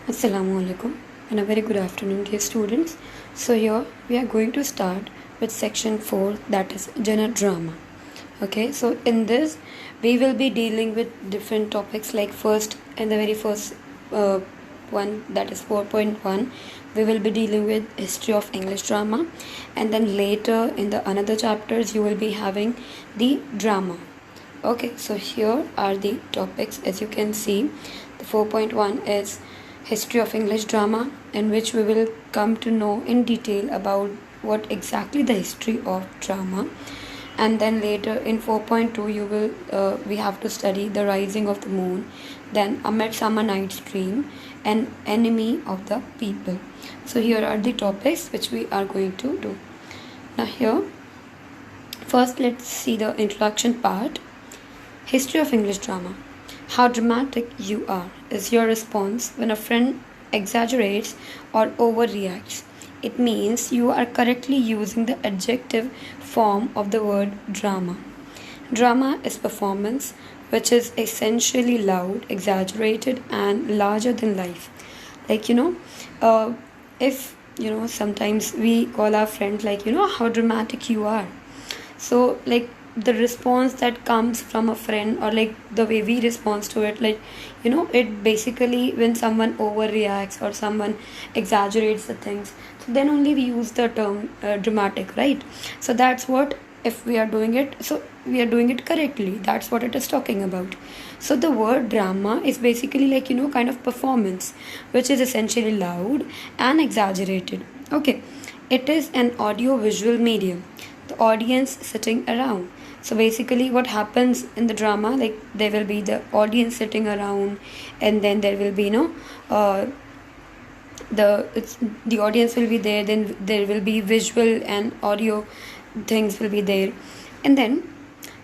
Assalamu alaikum and a very good afternoon, dear students. So here we are going to start with section 4, that is genre drama. Okay, so in this we will be dealing with different topics, like first in the very first one, that is 4.1, we will be dealing with history of English drama, and then later in the another chapters you will be having the drama. Okay, so here are the topics. As you can see, the 4.1 is history of English drama, in which we will come to know in detail about what exactly the history of drama. And then later in 4.2 you will we have to study the rising of the moon, then a midsummer night's dream, and enemy of the people. So here are the topics which we are going to do. Now here, first let's see the introduction part. History of English drama. How dramatic you are is your response when a friend exaggerates or overreacts. It means you are correctly using the adjective form of the word drama. Drama is performance which is essentially loud, exaggerated, and larger than life. Like, if, sometimes we call our friend, like, how dramatic you are. So, like, the response that comes from a friend, or like the way we respond to it, like, it basically, when someone overreacts or someone exaggerates the things, so then only we use the term dramatic, right? So that's what, if we are doing it, so we are doing it correctly, that's what it is talking about. So the word drama is basically, like, kind of performance which is essentially loud and exaggerated. Okay, it is an audio visual medium, the audience sitting around. So basically what happens in the drama, like, there will be the audience sitting around, and then there will be the audience will be there, then there will be visual and audio things will be there, and then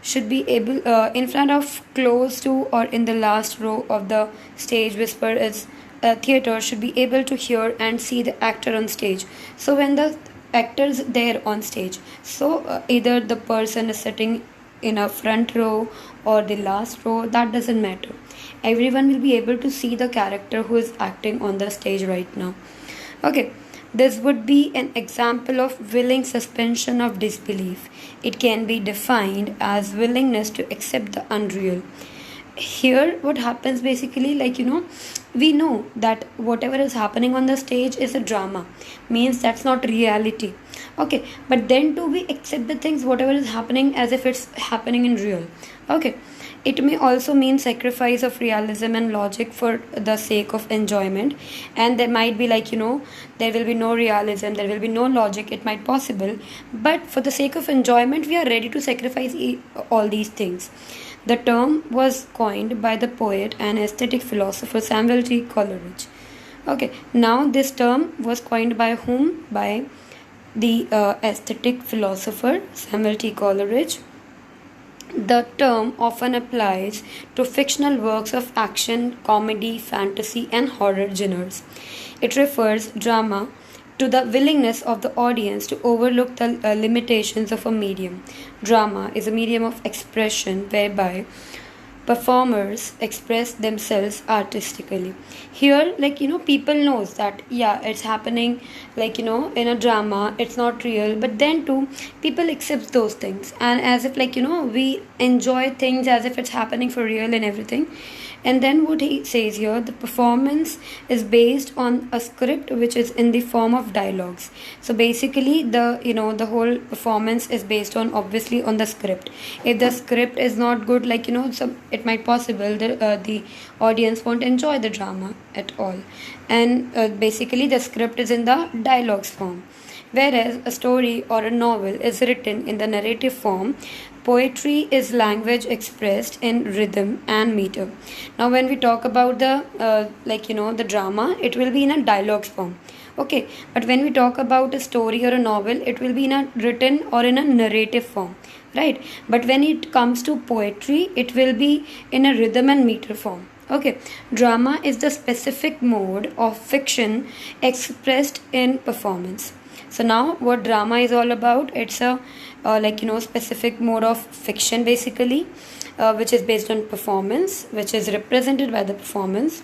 should be able in front of, close to, or in the last row of the stage whisper is theater should be able to hear and see the actor on stage. So when the actors there on stage, so either the person is sitting in a front row or the last row, that doesn't matter, everyone will be able to see the character who is acting on the stage right now. Okay, this would be an example of willing suspension of disbelief. It can be defined as willingness to accept the unreal. Here what happens basically, like, we know that whatever is happening on the stage is a drama, means that's not reality. Okay, but then too we accept the things whatever is happening as if it's happening in real. Okay, it may also mean sacrifice of realism and logic for the sake of enjoyment, and there might be, like, there will be no realism, there will be no logic, it might possible, but for the sake of enjoyment we are ready to sacrifice all these things. The term was coined by the poet and aesthetic philosopher Samuel T. Coleridge. Okay, now this term was coined by whom? By the aesthetic philosopher Samuel T. Coleridge. The term often applies to fictional works of action, comedy, fantasy, and horror genres. It refers drama to the willingness of the audience to overlook the limitations of a medium. Drama is a medium of expression whereby performers express themselves artistically. Here, like, people knows that, yeah, it's happening, like, in a drama, it's not real, but then too people accept those things, and as if, like, we enjoy things as if it's happening for real and everything. And then what he says here, the performance is based on a script which is in the form of dialogues. So basically the whole performance is based on, obviously, on the script. If the script is not good, like, so it might possible the audience won't enjoy the drama at all. And basically the script is in the dialogues form, whereas a story or a novel is written in the narrative form. Poetry is language expressed in rhythm and meter. Now when we talk about the the drama, it will be in a dialogues form. Okay, but when we talk about a story or a novel, it will be in a written or in a narrative form, right? But when it comes to poetry, it will be in a rhythm and meter form. Okay, drama is the specific mode of fiction expressed in performance. So now what drama is all about, it's a specific mode of fiction basically, which is based on performance, which is represented by the performance,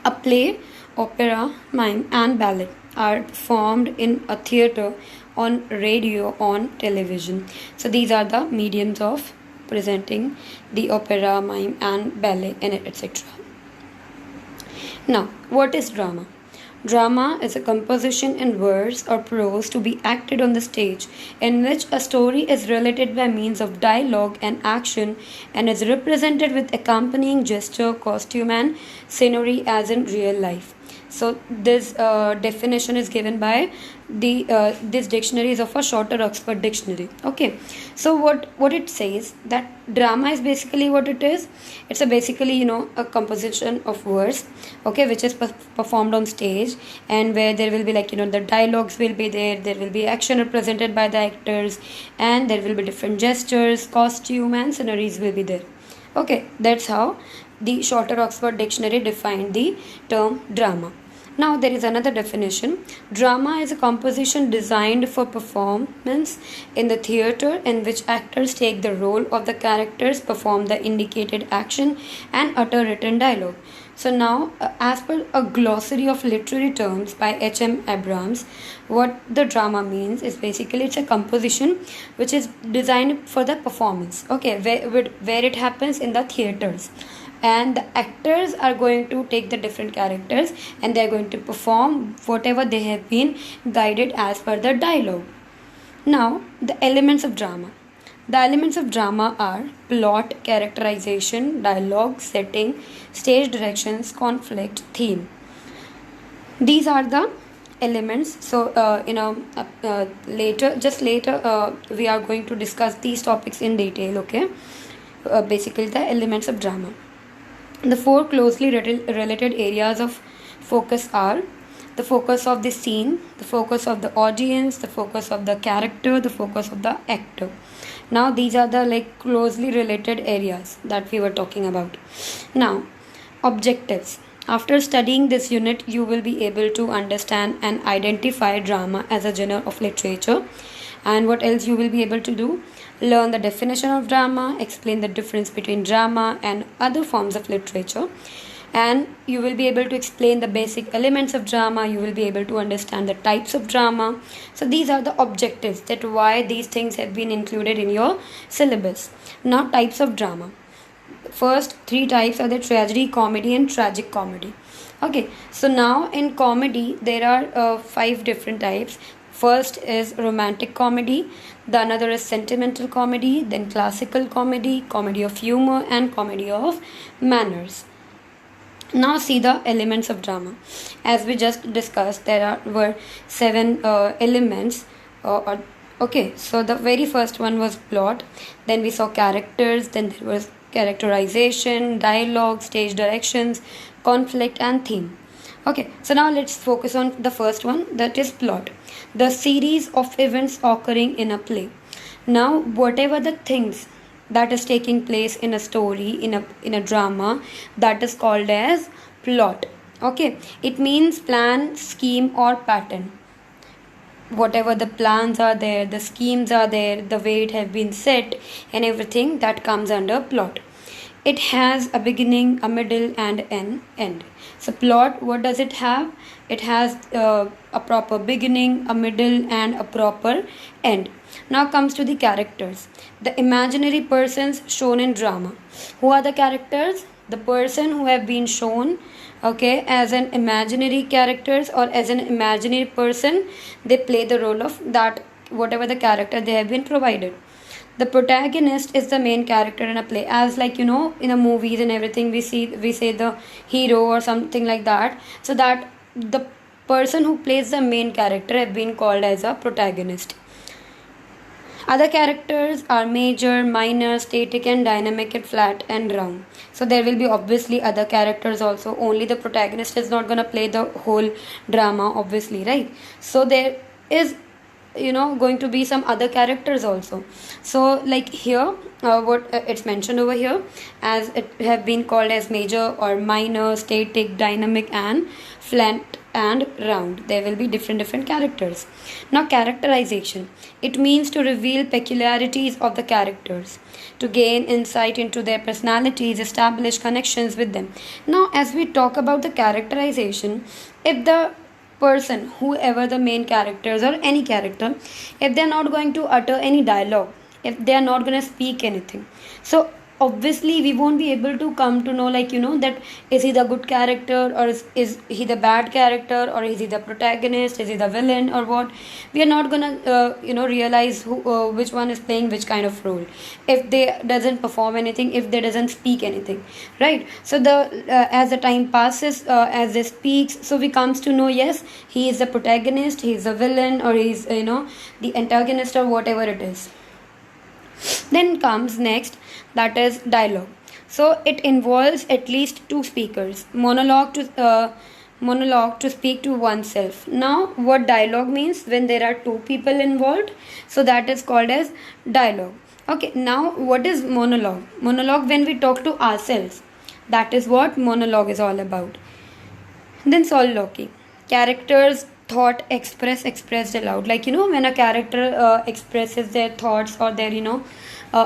A play, opera, mime, and ballet are performed in a theater, on radio, on television. So these are the mediums of presenting the opera, mime, and ballet, and etc. Now, what is drama? Drama is a composition in verse or prose to be acted on the stage, in which a story is related by means of dialogue and action and is represented with accompanying gesture, costume, and scenery as in real life. So this definition is given by the this dictionary is of a shorter Oxford dictionary. Okay, so what it says, that drama is basically what it is. It's a basically a composition of verse, okay, which is performed on stage, and where there will be the dialogues will be there. There will be action represented by the actors, and there will be different gestures, costume, and sceneries will be there. Okay, that's how the shorter Oxford dictionary defined the term drama. Now there is another definition. Drama is a composition designed for performance in the theatre, in which actors take the role of the characters, perform the indicated action, and utter written dialogue. So now, as per a glossary of literary terms by H.M. Abrams, what the drama means is basically it's a composition which is designed for the performance. Okay, where it happens in the theatres, and the actors are going to take the different characters and they are going to perform whatever they have been guided as per the dialogue. Now, the elements of drama. The elements of drama are plot, characterization, dialogue, setting, stage directions, conflict, theme. These are the elements. So later we are going to discuss these topics in detail. Okay, basically the elements of drama. The four closely related areas of focus are the focus of the scene, the focus of the audience, the focus of the character, the focus of the actor. Now these are the closely related areas that we were talking about. Now, objectives. After studying this unit, you will be able to understand and identify drama as a genre of literature. And what else you will be able to do? Learn the definition of drama, explain the difference between drama and other forms of literature, and you will be able to explain the basic elements of drama. You will be able to understand the types of drama. So these are the objectives, that why these things have been included in your syllabus. Now, types of drama. First three types are the tragedy, comedy, and tragic comedy. Okay, so now in comedy there are 5 different types. First is romantic comedy, the another is sentimental comedy, then classical comedy, comedy of humor, and comedy of manners. Now see the elements of drama. As we just discussed, were 7 elements. Okay, so the very first one was plot, then we saw characters, then there was characterization, dialogue, stage directions, conflict, and theme. Okay, so now let's focus on the first one, that is plot. The series of events occurring in a play. Now, whatever the things that is taking place in a story, in a drama, that is called as plot. Okay, it means plan, scheme, or pattern. Whatever the plans are there, the schemes are there, the way it have been set, and everything that comes under plot. It has a beginning, a middle, and an end. So plot, what does it have? It has a proper beginning, a middle, and a proper end. Now comes to the characters. The imaginary persons shown in drama. Who are the characters? The person who have been shown, okay, as an imaginary characters or as an imaginary person, they play the role of that, whatever the character they have been provided. The protagonist is the main character in a play, as in a movies and everything we say the hero or something like that. So that the person who plays the main character have been called as a protagonist. Other characters are major, minor, static, and dynamic, and flat and round. So there will be obviously other characters also. Only the protagonist is not going to play the whole drama, obviously, right? So there is going to be some other characters also. So like here, what it's mentioned over here, as it have been called as major or minor, static, dynamic, and flat and round. There will be different characters. Now characterization, it means to reveal peculiarities of the characters, to gain insight into their personalities, establish connections with them. Now as we talk about the characterization, if the person, whoever the main characters or any character, if they're not going to utter any dialogue, if they are not going to speak anything, so obviously we won't be able to come to know, like that is he the good character, or is he the bad character, or is he the protagonist, is he the villain, or what. We are not gonna realize who which one is playing which kind of role if they doesn't perform anything, if they doesn't speak anything, right? So the as the time passes, as they speaks, so we comes to know, yes, he is the protagonist, he is the villain, or he is the antagonist, or whatever it is. Then comes next, that is dialogue. So it involves at least two speakers, monologue to speak to oneself. Now what dialogue means, when there are two people involved, so that is called as dialogue. Okay, now what is monologue? Monologue, when we talk to ourselves, that is what monologue is all about. Then soliloquy, characters thought expressed aloud, like when a character expresses their thoughts or their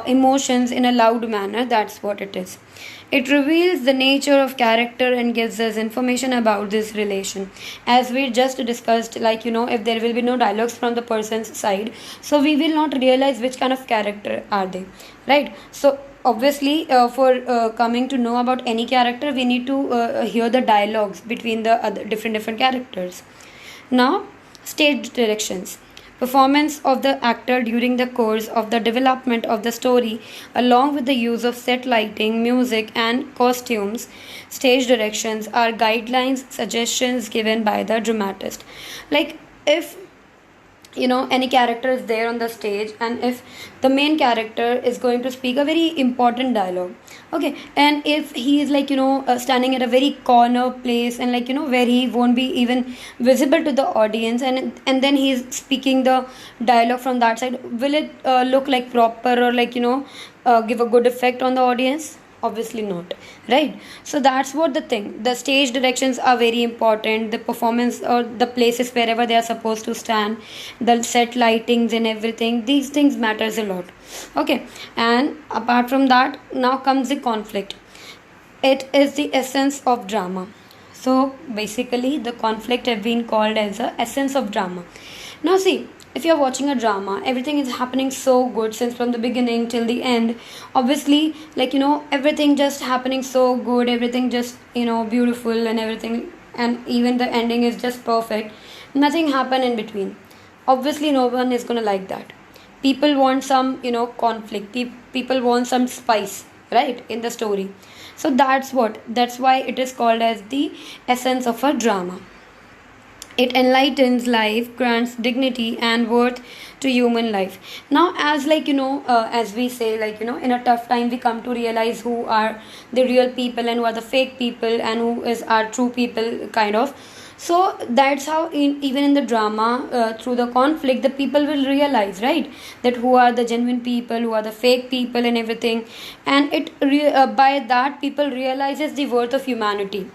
emotions in a loud manner, that's what it is. It reveals the nature of character and gives us information about this relation. As we just discussed, like if there will be no dialogues from the person's side, so we will not realize which kind of character are they, right? So obviously for coming to know about any character, we need to hear the dialogues between the other different characters. Now, stage directions. Performance of the actor during the course of the development of the story, along with the use of set lighting, music, and costumes. Stage directions are guidelines, suggestions given by the dramatist. Like if any character is there on the stage, and if the main character is going to speak a very important dialogue, okay, and if he is standing at a very corner place, and where he won't be even visible to the audience, and then he is speaking the dialogue from that side, will it look like proper, or give a good effect on the audience? Obviously not, right? So that's what the thing, the stage directions are very important, the performance or the places wherever they are supposed to stand, the set lightings and everything, these things matters a lot. Okay, and apart from that, now comes the conflict. It is the essence of drama. So basically the conflict have been called as the essence of drama. Now see, if you're watching a drama, everything is happening so good since from the beginning till the end. Obviously, everything just happening so good, everything just beautiful and everything, and even the ending is just perfect. Nothing happen in between. Obviously no one is gonna like that. People want some conflict. People want some spice, right, in the story. So that's why it is called as the essence of a drama. It enlightens life, grants dignity and worth to human life. Now, as as we say, in a tough time, we come to realize who are the real people and who are the fake people and who is our true people, kind of. So that's how, even in the drama, through the conflict, the people will realize, right, that who are the genuine people, who are the fake people, and everything. And by that, people realizes the worth of humanity.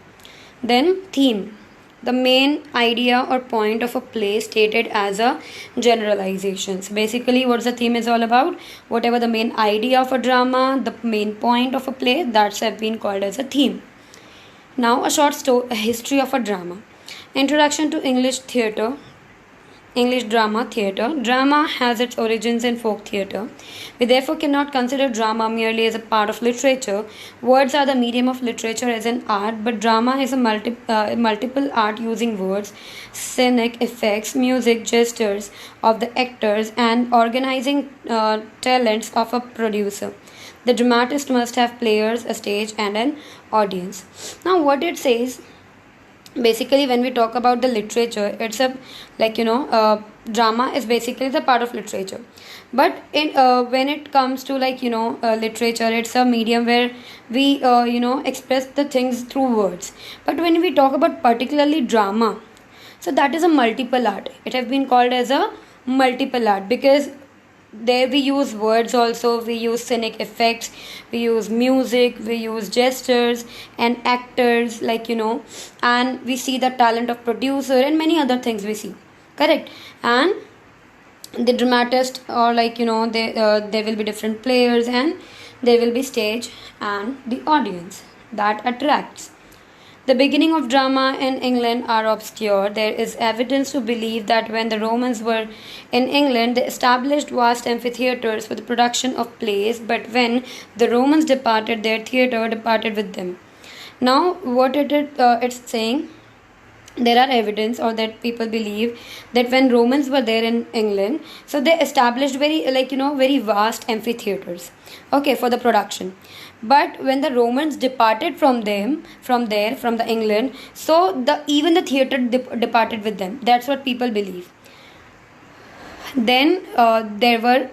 Then theme, the main idea or point of a play stated as a generalizations. Basically what the theme is all about, whatever the main idea of a drama, the main point of a play, that's have been called as a theme. Now a short history of a drama. Introduction to English drama theatre. Drama has its origins in folk theatre. We therefore cannot consider drama merely as a part of literature. Words are the medium of literature as an art, but drama is a multiple art using words, scenic effects, music, gestures of the actors, and organizing talents of a producer. The dramatist must have players, a stage, and an audience. Now, what it says, basically when we talk about the literature, it's a drama is basically the part of literature, but in when it comes to literature, it's a medium where we express the things through words. But when we talk about particularly drama, so that is a multiple art. It has been called as a multiple art, because there we use words also, we use scenic effects, we use music, we use gestures and actors, and we see the talent of producer and many other things we see, correct. And the dramatist, or there will be different players, and there will be stage and the audience that attracts. The beginning of drama in England are obscure. There is evidence to believe that when the Romans were in England, they established vast amphitheatres for the production of plays, but when the Romans departed, their theatre departed with them. Now, what it's saying, there are evidence, or that people believe that when Romans were there in England, so they established very vast amphitheaters, okay, for the production. But when the Romans departed from the England, so even the theater departed with them. That's what people believe. Then there were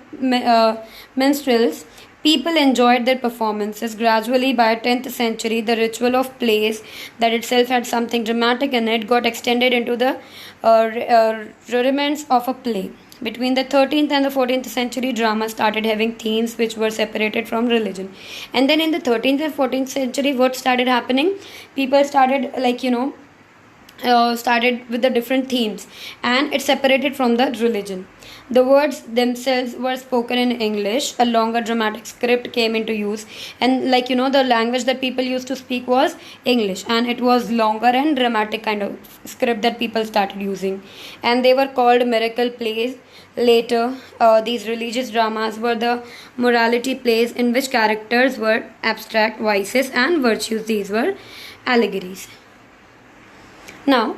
minstrels. People enjoyed their performances. Gradually, by 10th century, the ritual of plays, that itself had something dramatic in it, got extended into the rudiments of a play. Between the 13th and the 14th century, drama started having themes which were separated from religion. And then in the 13th and 14th century, what started happening? People started started with the different themes, and it separated from the religion. The words themselves were spoken in English. A longer dramatic script came into use, and the language that people used to speak was English, and it was longer and dramatic kind of script that people started using, and they were called miracle plays. Later, these religious dramas were the morality plays, in which characters were abstract vices and virtues. These were allegories. Now,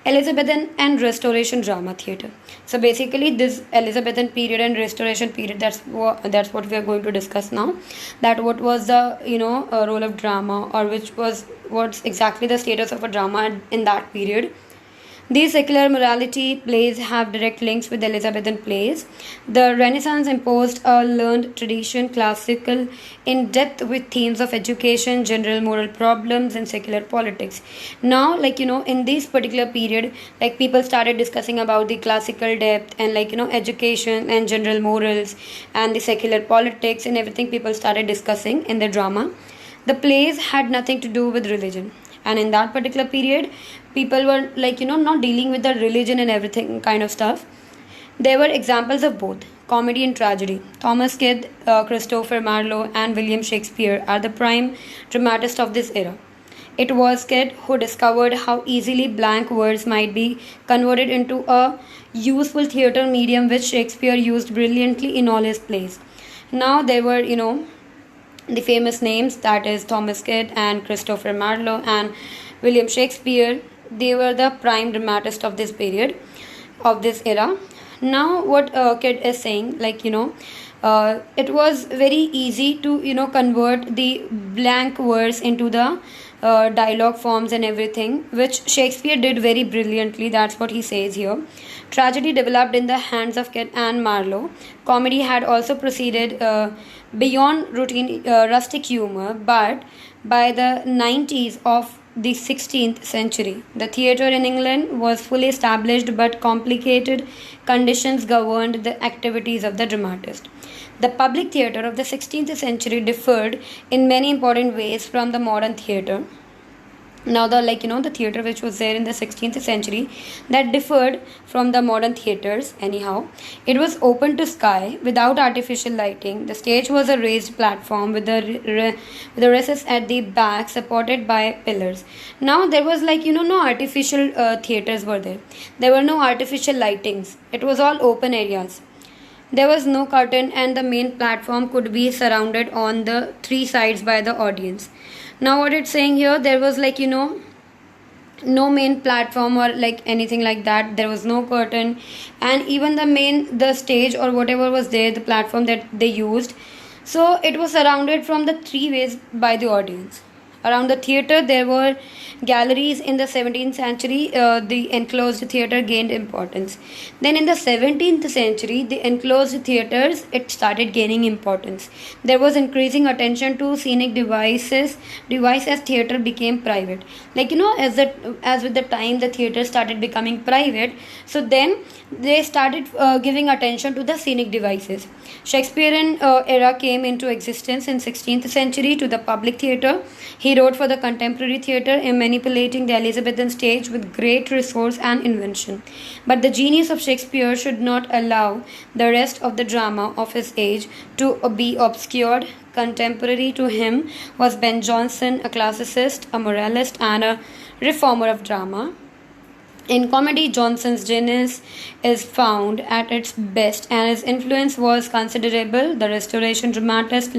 Elizabethan and Restoration drama theatre. So basically, this Elizabethan period and Restoration period, that's what we are going to discuss now. That what was the role of drama, or what's exactly the status of a drama in that period. These secular morality plays have direct links with Elizabethan plays. The Renaissance imposed a learned tradition, classical, in depth, with themes of education, general moral problems, and secular politics. Now, in this particular period, people started discussing about the classical depth and education and general morals and the secular politics and everything. People started discussing in the drama. The plays had nothing to do with religion. And in that particular period, people were not dealing with the religion and everything kind of stuff. There were examples of both comedy and tragedy. Thomas Kidd, Christopher Marlowe, and William Shakespeare are the prime dramatists of this era. It was Kidd who discovered how easily blank words might be converted into a useful theatre medium, which Shakespeare used brilliantly in all his plays. Now there were the famous names, that is Thomas Kidd and Christopher Marlowe and William Shakespeare. They were the prime dramatists of this period, of this era. Now what Kidd is saying, it was very easy to convert the blank words into the dialogue forms and everything, which Shakespeare did very brilliantly. That's what he says here. Tragedy developed in the hands of Kidd and Marlowe. Comedy had also proceeded beyond routine rustic humor, but by the 90s of the 16th century, the theatre in England was fully established, but complicated conditions governed the activities of the dramatist. The public theatre of the 16th century differed in many important ways from the modern theatre. Now the theatre which was there in the 16th century, that differed from the modern theatres anyhow. It was open to sky without artificial lighting. The stage was a raised platform with the recess at the back supported by pillars. Now there was no artificial theatres were there. There were no artificial lightings. It was all open areas. There was no curtain, and the main platform could be surrounded on the three sides by the audience. Now what it's saying here, there was no main platform or anything like that. There was no curtain, and even the stage or whatever was there, the platform that they used, so it was surrounded from the three ways by the audience. Around the theatre, there were galleries. In the 17th century. The enclosed theatre gained importance. Then in the 17th century, the enclosed theatres, it started gaining importance. There was increasing attention to scenic devices as theatre became private. Like, as with the time the theatre started becoming private, so then they started giving attention to the scenic devices. Shakespearean era came into existence in 16th century to the public theatre. He wrote for the contemporary theatre, manipulating the Elizabethan stage with great resource and invention. But the genius of Shakespeare should not allow the rest of the drama of his age to be obscured. Contemporary to him was Ben Jonson, a classicist, a moralist, and a reformer of drama. In comedy, Johnson's genius is found at its best, and his influence was considerable. The Restoration dramatists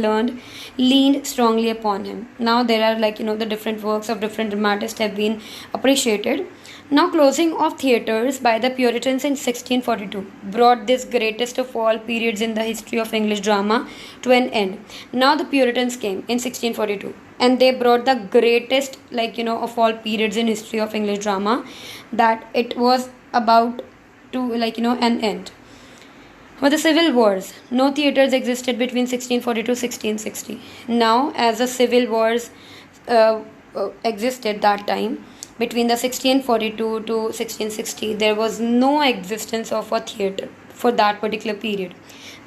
leaned strongly upon him. Now there are the different works of different dramatists have been appreciated. Now, closing of theatres by the Puritans in 1642 brought this greatest of all periods in the history of English drama to an end. Now the Puritans came in 1642 and they brought the greatest of all periods in history of English drama, that it was about to an end. For the civil wars, no theatres existed between 1640 to 1660. Now, as the civil wars existed that time, between the 1642 to 1660, there was no existence of a theatre for that particular period.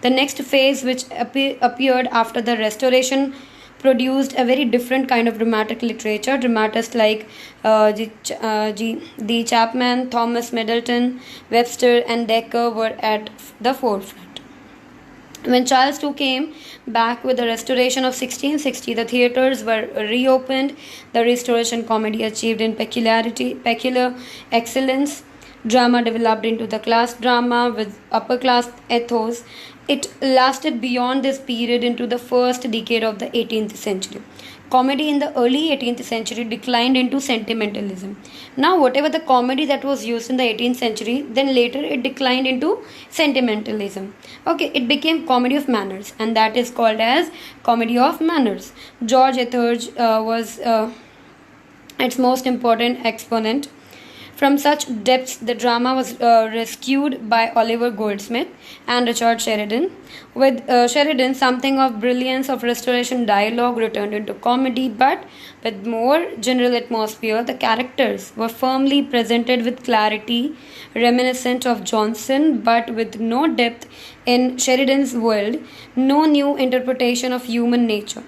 The next phase, which appeared after the Restoration, produced a very different kind of dramatic literature. Dramatists like D. Chapman, Thomas Middleton, Webster, and Dekker were at the forefront. When Charles II came back with the Restoration of 1660, the theatres were reopened. The Restoration comedy achieved in peculiar excellence. Drama developed into the class drama with upper class ethos. It lasted beyond this period into the first decade of the 18th century. Comedy in the early 18th century declined into sentimentalism. Now, whatever the comedy that was used in the 18th century, then later it declined into sentimentalism. Okay, it became comedy of manners, and that is called as comedy of manners. George Etheridge was its most important exponent. From such depths, the drama was rescued by Oliver Goldsmith and Richard Sheridan. With Sheridan, something of brilliance of Restoration dialogue returned into comedy, but with more general atmosphere. The characters were firmly presented with clarity, reminiscent of Jonson, but with no depth in Sheridan's world, no new interpretation of human nature.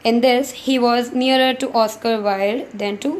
In this, he was nearer to Oscar Wilde than to